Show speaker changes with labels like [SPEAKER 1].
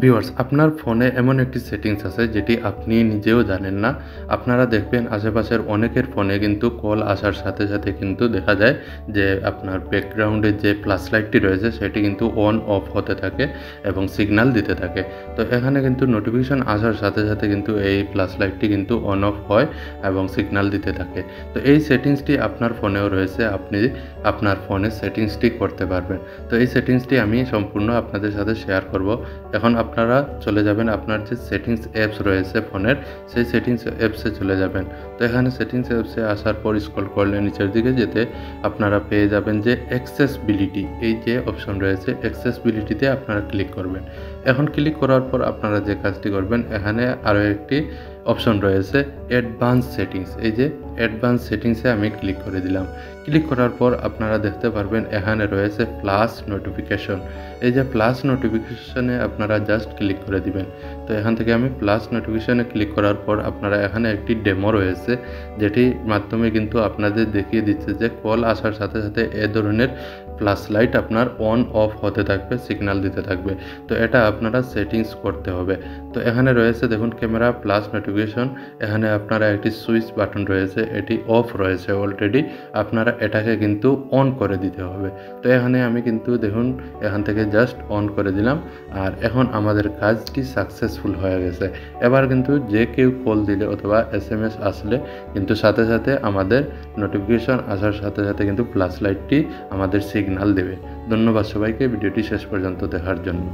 [SPEAKER 1] Viewers, আপনার ফোনে এমন একটি সেটিংস আছে যেটি আপনি নিজেও জানেন না। আপনারা দেখবেন আশেপাশের অনেকের ফোনে কিন্তু কল আসার সাথে, সাথে কিন্তু দেখা যায় যে আপনার ব্যাকগ্রাউন্ডে যে প্লাস লাইটটি রয়েছে সেটি কিন্তু অন অফ হতে থাকে এবং সিগন্যাল দিতে থাকে। তো এখানে কিন্তু নোটিফিকেশন আসার সাথে, সাথে কিন্তু এই প্লাস লাইটটি কিন্তু অন অফ হয় এবং সিগন্যাল দিতে থাকে। তো এই সেটিংসটি আপনার ফোনেও রয়েছে। আপনি আপনার ফোনে সেটিংসটি করতে পারবেন। তো এই সেটিংসটি আমি সম্পূর্ণ আপনাদের সাথে শেয়ার করব। এখন আপনারা চলে যাবেন আপনার যে সেটিংস অ্যাপস রয়েছে ফোনের, সেই সেটিংস অ্যাপসে চলে যাবেন। তো এখানে সেটিংস অ্যাপসে আসার পর স্ক্রল করলে নিচের দিকে যেতে আপনারা পেয়ে যাবেন যে অ্যাক্সেসবিলিটি, এই যে অপশন রয়েছে অ্যাক্সেসবিলিটিতে আপনারা ক্লিক করবেন। এখন ক্লিক করার পর আপনারা যে কাজটি করবেন, এখানে আরও একটি অপশন রয়েছে অ্যাডভান্স সেটিংস। এই যে অ্যাডভান্স সেটিংসে আমি ক্লিক করে দিলাম। ক্লিক করার পর আপনারা দেখতে পারবেন এখানে রয়েছে প্লাস নোটিফিকেশন। এই যে প্লাস নোটিফিকেশনে আপনারা জাস্ট ক্লিক করে দিবেন। তো এখান থেকে আমি প্লাস নোটিফিকেশনে ক্লিক করার পর আপনারা এখানে একটি ডেমো রয়েছে, যেটির মাধ্যমে কিন্তু আপনাদের দেখিয়ে দিচ্ছে যে কল আসার সাথে, সাথে এ ধরনের প্লাস লাইট আপনার অন অফ হতে থাকবে, সিগন্যাল দিতে থাকবে। তো এটা আপনারা সেটিংস করতে হবে। তো এখানে রয়েছে দেখুন ক্যামেরা প্লাস নোটিফিকেশন, এখানে আপনারা একটি সুইচ বাটন রয়েছে, এটি অফ রয়েছে অলরেডি, আপনারা এটাকে কিন্তু অন করে দিতে হবে। তো এখানে আমি কিন্তু দেখুন এখান থেকে জাস্ট অন করে দিলাম, আর এখন আমাদের কাজটি সাকসেসফুল হয়ে গেছে। এবার কিন্তু যে কেউ কল দিলে অথবা SMS আসলে কিন্তু সাথে সাথে আমাদের নোটিফিকেশন আসার সাথে সাথে কিন্তু প্লাস লাইটটি আমাদের সিগন্যাল দেবে। ধন্যবাদ সবাইকে ভিডিওটি শেষ পর্যন্ত দেখার জন্য।